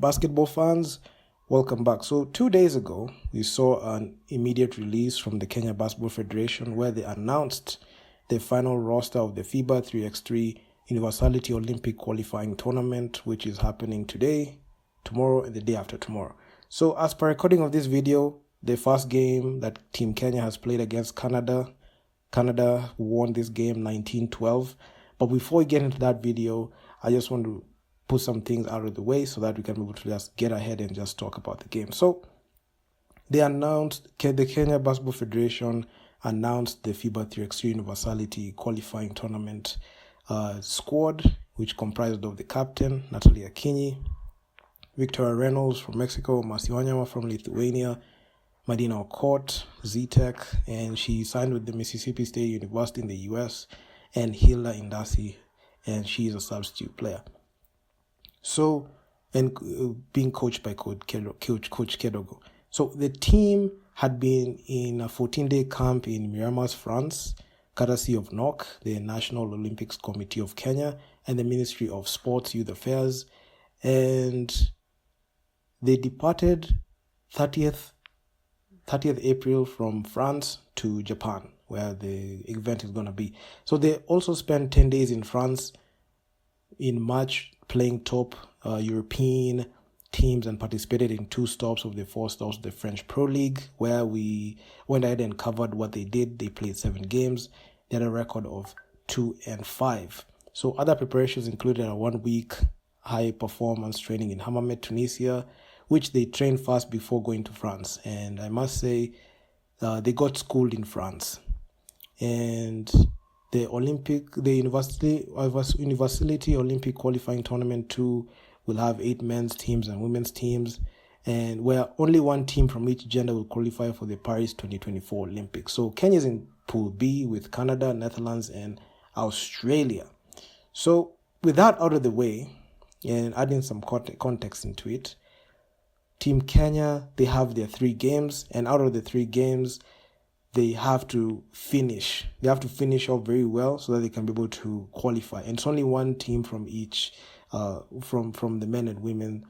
Basketball fans, welcome back. So 2 days ago, we saw an immediate release from the Kenya Basketball Federation where they announced the final roster of the FIBA 3x3 Universality Olympic Qualifying Tournament, which is happening today, tomorrow, and the day after tomorrow. So as per recording of this video, the first game that Team Kenya has played against Canada won this game 19-12. But before we get into that video, I just want to put some things out of the way so that we can be able to just get ahead and just talk about the game. So they announced, the Kenya Basketball Federation announced the FIBA 3x3 Universality Qualifying Tournament squad, which comprised of the captain, Natalie Medina, Reynolds from Mexico, Masiwanyama from Lithuania, Medina Zetech, and she signed with the Mississippi State University in the US, and Hila Indasi, and she is a substitute player. So, and being coached by Coach Kedogo. So the team had been in a 14-day camp in Miramar, France, courtesy of NOC, the National Olympics Committee of Kenya, and the Ministry of Sports, Youth Affairs, and they departed 30th April from France to Japan, where the event is going to be. So they also spent 10 days in France in March, playing top European teams, and participated in 2 stops of the 4 stops of the French Pro League, where we went ahead and covered what they did. They played 7 games. They had a record of 2-5. So other preparations included a 1-week high performance training in Hammamet, Tunisia, which they trained fast before going to France. And I must say, they got schooled in France. And the Universality Olympic Qualifying Tournament 2 will have 8 men's teams and women's teams, and where only 1 team from each gender will qualify for the Paris 2024 Olympics. So Kenya is in Pool B with Canada, Netherlands, and Australia. So with that out of the way, and adding some context into it, Team Kenya, they have their 3 games, and out of the 3 games, they have to finish. They have to finish off very well so that they can be able to qualify. And it's only 1 team from each, from the men and women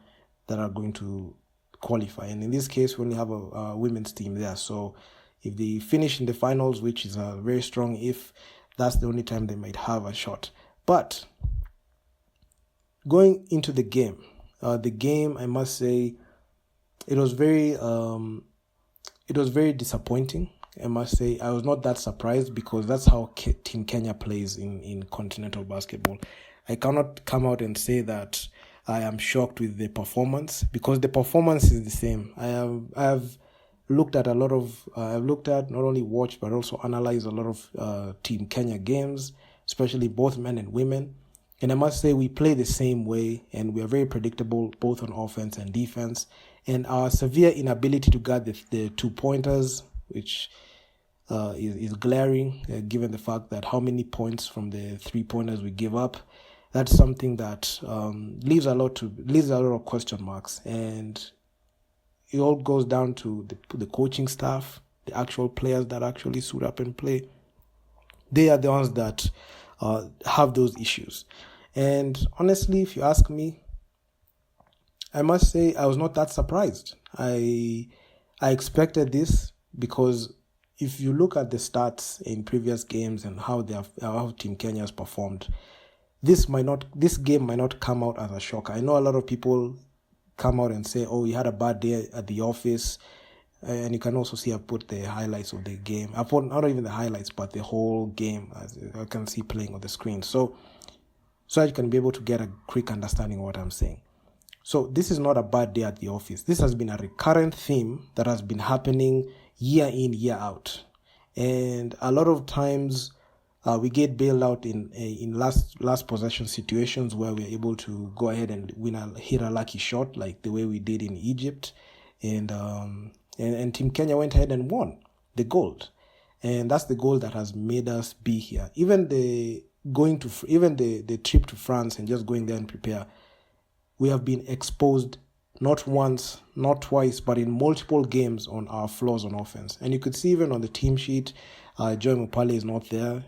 that are going to qualify. And in this case, we only have a women's team there. So if they finish in the finals, which is a very strong if, that's the only time they might have a shot. But going into the game, I must say, it was very disappointing. I must say, I was not that surprised because that's how Team Kenya plays in continental basketball. I cannot come out and say that I am shocked with the performance because the performance is the same. I have looked at not only watched but also analyzed a lot of Team Kenya games, especially both men and women. And I must say we play the same way and we are very predictable both on offense and defense. And our severe inability to guard the 2-pointers, which is glaring, given the fact that how many points from the 3-pointers we give up. That's something that leaves a lot of question marks, and it all goes down to the coaching staff, the actual players that actually suit up and play. They are the ones that have those issues. And honestly, if you ask me, I must say I was not that surprised. I expected this because if you look at the stats in previous games and how Team Kenya has performed, this game might not come out as a shock. I know a lot of people come out and say, "Oh, you had a bad day at the office," and you can also see I put the highlights of the game. I put not even the highlights, but the whole game, as I can see playing on the screen. So you can be able to get a quick understanding of what I'm saying. So this is not a bad day at the office. This has been a recurrent theme that has been happening year in, year out. And a lot of times we get bailed out in last possession situations where we're able to go ahead and hit a lucky shot like the way we did in Egypt. And Team Kenya went ahead and won the gold. And that's the goal that has made us be here. Even the trip to France and just going there and prepare, we have been exposed not once, not twice, but in multiple games on our flaws on offense. And you could see even on the team sheet, Joy Mupale is not there.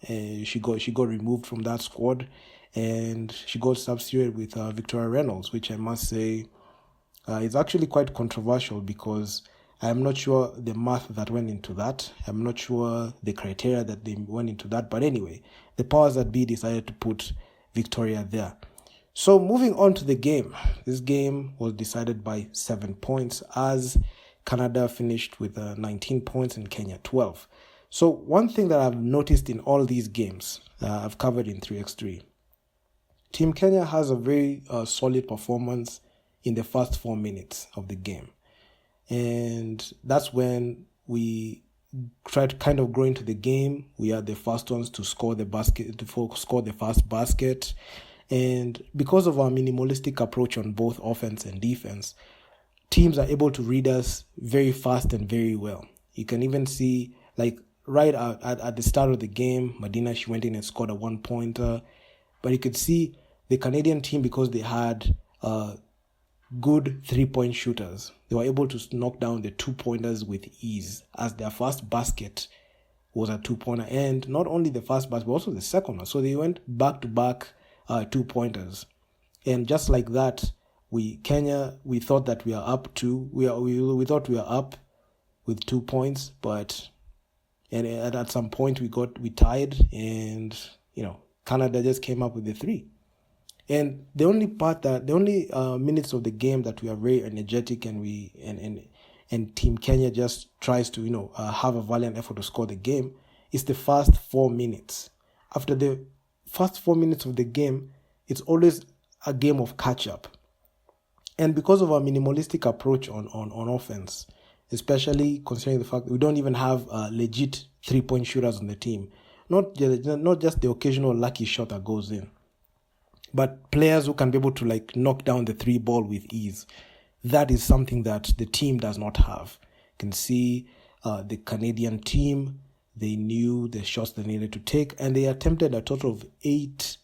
She got removed from that squad, and she got substituted with Reynolds, which I must say It's actually quite controversial because I'm not sure the math that went into that. I'm not sure the criteria that they went into that. But anyway, the powers that be decided to put Victoria there. So moving on to the game. This game was decided by 7 points as Canada finished with 19 points and Kenya 12. So one thing that I've noticed in all these games, I've covered in 3x3. Team Kenya has a very solid performance in the first 4 minutes of the game. And that's when we try to kind of grow into the game. We are the first ones to score the first basket. And because of our minimalistic approach on both offense and defense, teams are able to read us very fast and very well. You can even see, like, right at the start of the game, Medina, she went in and scored a 1-pointer. But you could see the Canadian team, because they had good 3-point shooters, they were able to knock down the 2-pointers with ease, as their first basket was a 2-pointer. And not only the first basket, but also the second one. So they went back-to-back 2-pointers. And just like that, Kenya, we thought that we are up to, we thought we were up with 2 points, but at some point we tied, and Canada just came up with the 3. And the only minutes of the game that we are very energetic and Team Kenya just tries to have a valiant effort to score the game is the first 4 minutes. After the first 4 minutes of the game, it's always a game of catch up. And because of our minimalistic approach on offense, especially considering the fact that we don't even have legit 3-point shooters on the team, not just the occasional lucky shot that goes in, but players who can be able to knock down the 3 ball with ease. That is something that the team does not have. You can see the Canadian team, they knew the shots they needed to take, and they attempted a total of 8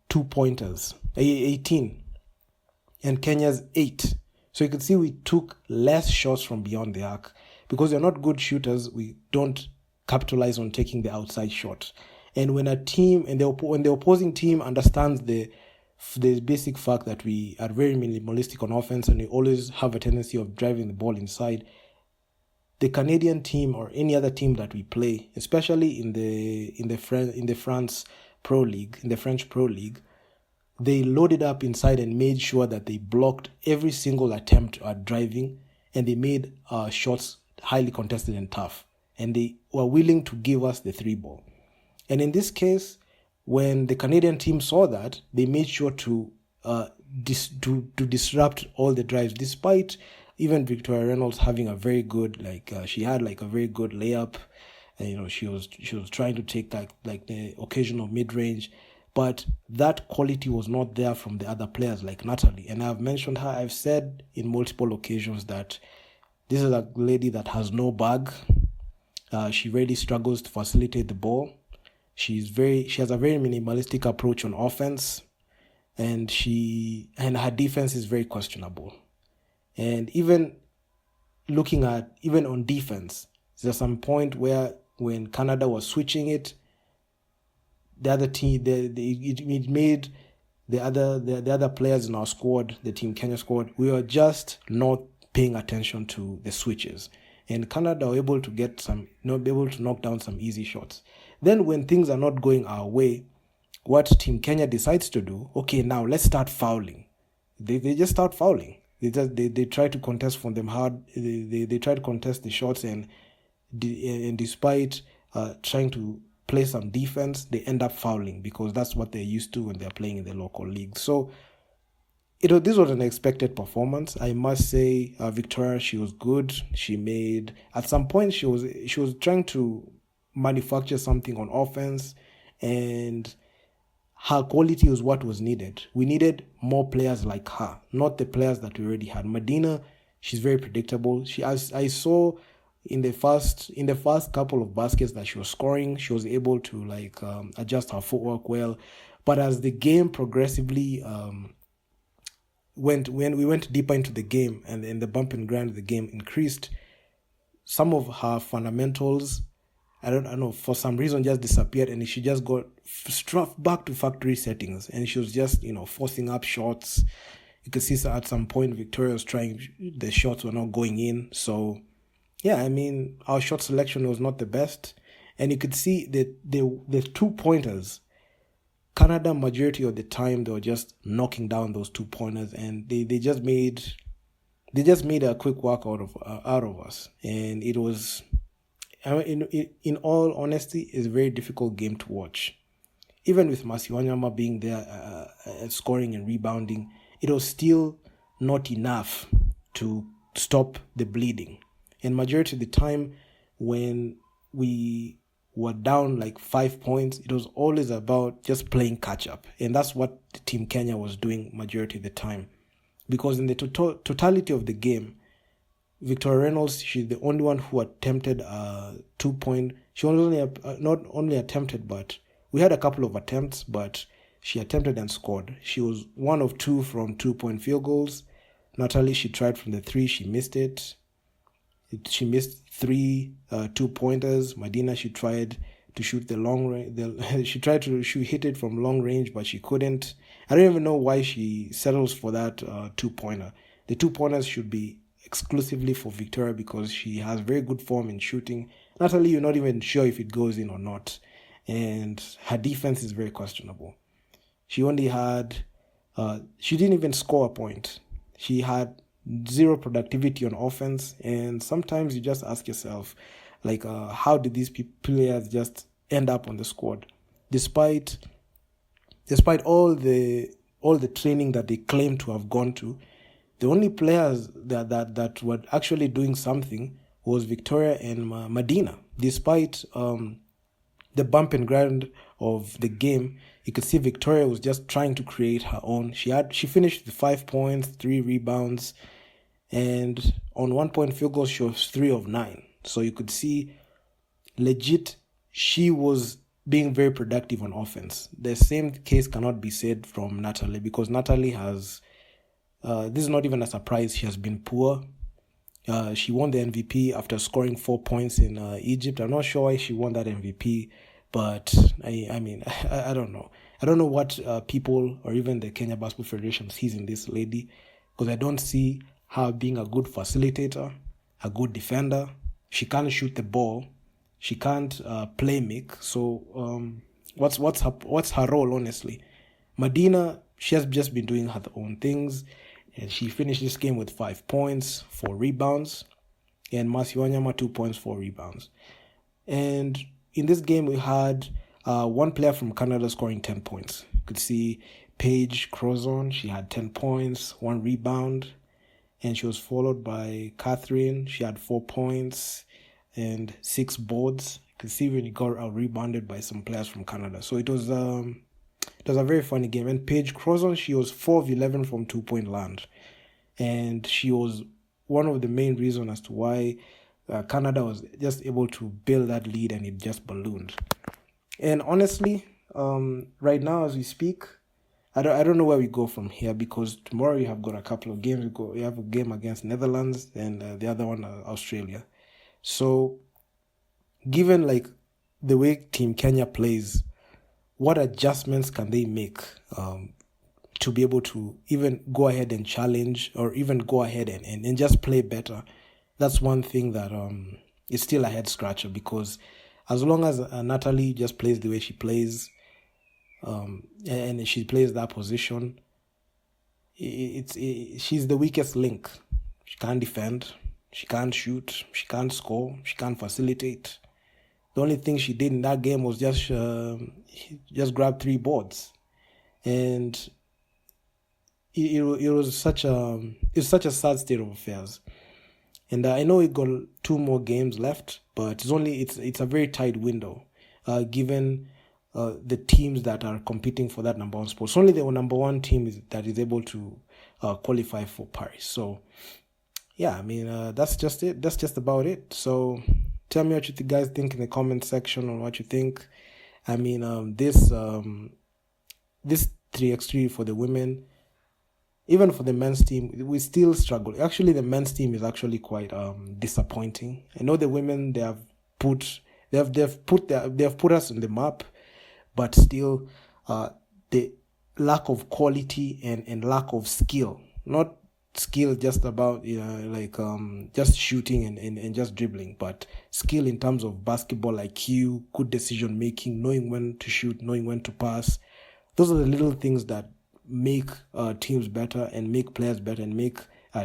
2-pointers, 18, and Kenya's 8. So you can see we took less shots from beyond the arc. Because they're not good shooters, we don't capitalize on taking the outside shot. And when a team, when the opposing team understands the basic fact that we are very minimalistic on offense and we always have a tendency of driving the ball inside, the Canadian team or any other team that we play, especially in the French Pro League, they loaded up inside and made sure that they blocked every single attempt at driving, and they made shots highly contested and tough. And they were willing to give us the 3 ball. And in this case, when the Canadian team saw that, they made sure to disrupt all the drives, despite even Victoria Reynolds having a very good, she had a very good layup. And, she was trying to take the occasional mid-range. But that quality was not there from the other players like Natalie. And I've mentioned her. I've said in multiple occasions that this is a lady that has no bag. She really struggles to facilitate the ball. She has a very minimalistic approach on offense, and her defense is very questionable. And even on defense, there's some point where when Canada was switching it, the other team, it made the other players in our squad, the Team Kenya squad, we were just not paying attention to the switches. And Canada were able to be able to knock down some easy shots. Then when things are not going our way, what Team Kenya decides to do, okay, now let's start fouling. They just start fouling. They try to contest from them hard. They try to contest the shots, and despite trying to play some defense, they end up fouling because that's what they're used to when they're playing in the local league. So this was an expected performance. I must say, Victoria, she was good. At some point she was trying to manufacture something on offense, and her quality was what was needed. We needed more players like her, not the players that we already had. Medina, she's very predictable. I saw in the first couple of baskets that she was scoring, she was able to adjust her footwork well. But as the game progressively when we went deeper into the game and the bump and grind of the game increased, some of her fundamentals, I don't know, for some reason just disappeared, and she just got struck back to factory settings, and she was just forcing up shots, You could see at some point Victoria was trying, the shots were not going in. So, yeah, I mean, our shot selection was not the best. And you could see that the 2-pointers, Canada, majority of the time, they were just knocking down those 2-pointers, and they just made a quick work out of us. And it was, in all honesty, it's a very difficult game to watch. Even with Masiwanyama being there, scoring and rebounding, it was still not enough to stop the bleeding. And majority of the time, when we were down like 5 points, it was always about just playing catch up. And that's what Team Kenya was doing majority of the time. Because in the totality of the game, Victoria Reynolds, she's the only one who attempted a 2-point. She was not only attempted, but we had a couple of attempts, but she attempted and scored. She was 1 of 2 from 2-point field goals. Natalie, she tried from the 3, she missed it. She missed 3 2-pointers. Medina, she tried to shoot the long range. She tried to hit it from long range, but she couldn't. I don't even know why she settles for that 2-pointer. The 2-pointers should be exclusively for Victoria because she has very good form in shooting. Natalie, you're not even sure if it goes in or not. And her defense is very questionable. She only had, she didn't even score a point. She had 0 productivity on offense, and sometimes you just ask yourself, like, how did these players just end up on the squad, despite all the training that they claim to have gone to? The only players that were actually doing something was Victoria and Medina. Despite the bump and grind of the game, you could see Victoria was just trying to create her own. She finished with 5 points, 3 rebounds, and on 1-point field goal, she was 3 of 9. So you could see, legit, she was being very productive on offense. The same case cannot be said from Natalie, because Natalie has, this is not even a surprise, she has been poor. She won the MVP after scoring 4 points in Egypt. I'm not sure why she won that MVP, but I mean, I don't know. I don't know what people or even the Kenya Basketball Federation sees in this lady, because I don't see her being a good facilitator, a good defender. She can't shoot the ball. She can't play make. So what's her role, honestly? Medina, she has just been doing her own things, and she finished this game with 5 points, 4 rebounds, and Masiwanyama 2 points, 4 rebounds. And in this game, we had one player from Canada scoring 10 points. You could see Paige Crozon, she had 10 points, 1 rebound, and she was followed by Catherine. She had 4 points and 6 boards. You could see when he got rebounded by some players from Canada. So it was a very funny game. And Paige Crozon, she was 4 of 11 from 2-point land. And she was one of the main reasons as to why Canada was just able to build that lead, and it just ballooned. And honestly, right now as we speak, I don't know where we go from here, because tomorrow we have got a couple of games. We have a game against Netherlands and the other one Australia. So, given like the way Team Kenya plays, what adjustments can they make to be able to even go ahead and challenge, or even go ahead and just play better? That's one thing that is still a head scratcher, because as long as Natalie just plays the way she plays, and she plays that position, she's the weakest link. She can't defend, she can't shoot, she can't score, she can't facilitate. The only thing she did in that game was just grab 3 boards, and it was such a sad state of affairs. And I know it got 2 more games left, but it's a very tight window, given the teams that are competing for that number 1 spot. It's only the number 1 team that is able to qualify for Paris. So, yeah, I mean, that's just it. That's just about it. So, tell me what you guys think in the comment section on what you think. I mean, this 3x3 for the women, even for the men's team, we still struggle. Actually, the men's team is actually quite disappointing. I know the women, they have put us on the map, but still the lack of quality and lack of skill Not skill just about, just shooting and just dribbling, but skill in terms of basketball IQ, good decision making, knowing when to shoot, knowing when to pass. Those are the little things that make teams better and make players better and make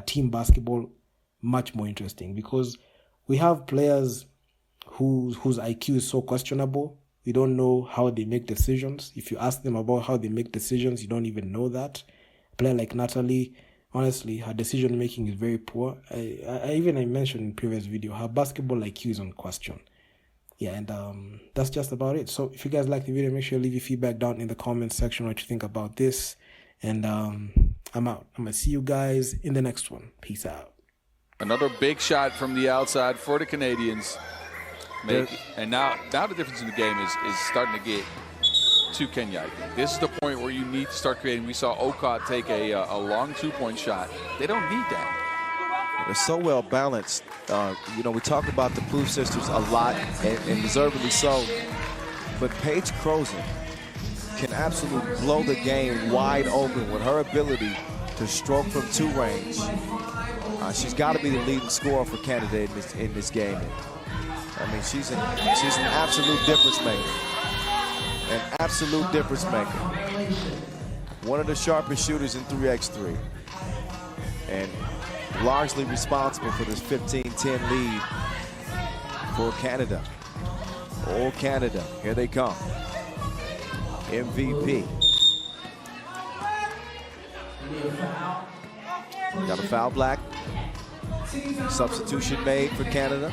team basketball much more interesting, because we have players whose IQ is so questionable. We don't know how they make decisions. If you ask them about how they make decisions, you don't even know that. A player like Natalie, honestly, her decision making is very poor. I mentioned in previous video, her basketball IQ is on question. Yeah, and that's just about it. So if you guys like the video, make sure you leave your feedback down in the comments section what you think about this. And I'm out. I'm going to see you guys in the next one. Peace out. Another big shot from the outside for the Canadians. And now the difference in the game is starting to get to Kenya, I think. This is the point where you need to start creating. We saw Okot take a long two-point shot. They don't need that. They're so well balanced. We talk about the Plouffe sisters a lot, and deservedly so. But Paige Crozan can absolutely blow the game wide open with her ability to stroke from two range. She's got to be the leading scorer for Canada in this game. I mean, she's an absolute difference maker. An absolute difference maker. One of the sharpest shooters in 3x3. And largely responsible for this 15-10 lead for Canada. Oh, Canada, here they come. MVP. Got a foul, Black. Substitution made for Canada.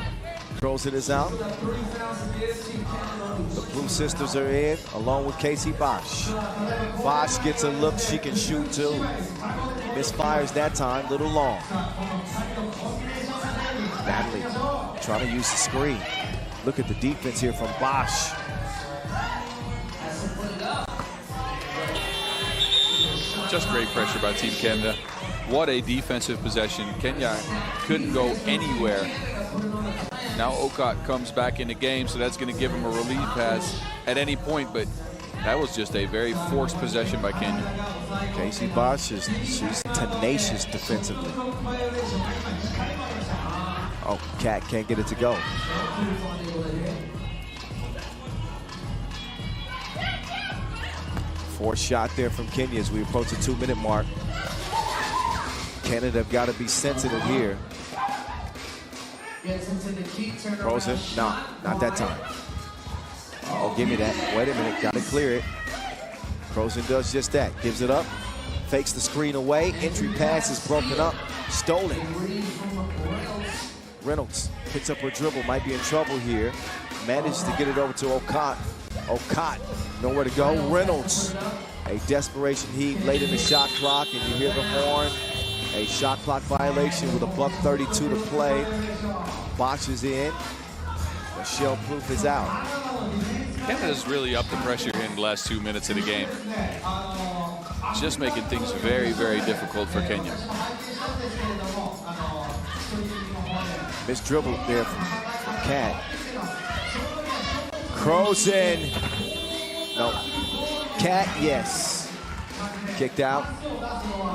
Crozan is out. The Plouffe sisters are in, along with Casey Bosch. Bosch gets a look, she can shoot too. Misfires that time, little long. Natalie trying to use the screen. Look at the defense here from Bosch. Just great pressure by Team Canada. What a defensive possession. Kenya couldn't go anywhere. Now Okot comes back in the game, so that's going to give him a relief pass at any point, but that was just a very forced possession by Kenya. Casey Bosch, she's tenacious defensively. Oh, Cat can't get it to go. Forced shot there from Kenya as we approach the 2-minute mark. Canada have got to be sensitive here. Crozan, no, not that time. Oh, give me that. Wait a minute, got to clear it. Crozan does just that, gives it up, fakes the screen away. Entry pass is broken up, stolen. Reynolds picks up her dribble, might be in trouble here. Managed to get it over to Okot. Okot, nowhere to go. Reynolds, a desperation heat late in the shot clock, and you hear the horn. A shot clock violation with $1:32 to play. Bosch is in. Michelle Plouffe is out. Canada's really upped the pressure here in the last 2 minutes of the game. Just making things very, very difficult for Kenya. Missed dribble there from Cat. Crozan. No. Cat, yes. Kicked out.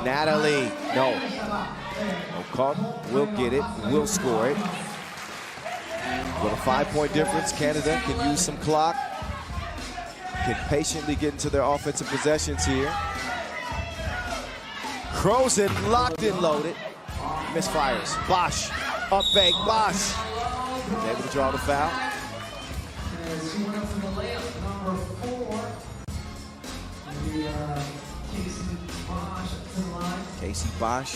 Natalie, no. Okot will get it, will score it. With a 5-point difference, Canada can use some clock. Can patiently get into their offensive possessions here. Crozan locked and loaded. Misfires. Bosch, up fake, Bosch. Able to draw the foul. Casey Bosch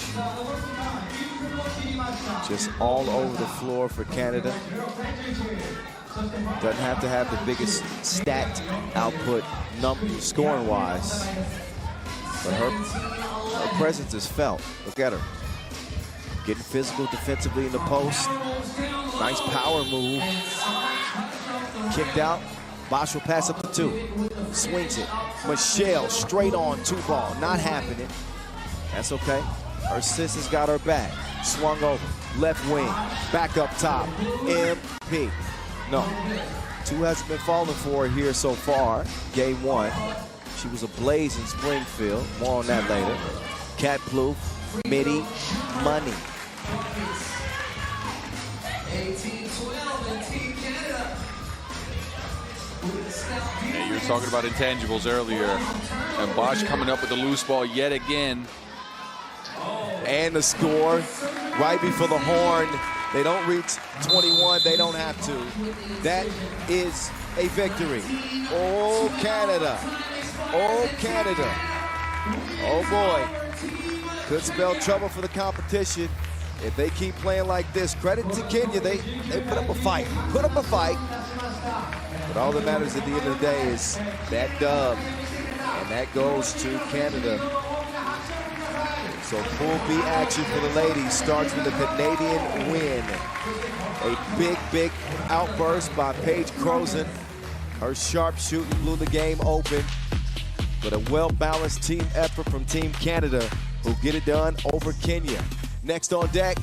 just all over the floor for Canada. Doesn't have to have the biggest stat output scoring wise, but her presence is felt. Look at her. Getting physical defensively in the post. Nice power move. Kicked out. Bosch will pass up to 2. Swings it. Michelle straight on 2-ball. Not happening. That's okay. Her sis has got her back. Swung over. Left wing. Back up top. MP. No. 2 hasn't been falling for her here so far. Game 1. She was ablaze in Springfield. More on that later. Cat Plouffe Midi money. Yeah, you were talking about intangibles earlier. And Bosch coming up with the loose ball yet again. And the score right before the horn. They don't reach 21. They don't have to. That is a victory. Oh, Canada. Oh, Canada. Oh, boy. Could spell trouble for the competition if they keep playing like this. Credit to Kenya. They put up a fight. Put up a fight. But all that matters at the end of the day is that dub. And that goes to Canada. So Pool B action for the ladies starts with a Canadian win. A big, big outburst by Paige Croson. Her sharp shooting blew the game open. But a well-balanced team effort from Team Canada who get it done over Kenya. Next on deck,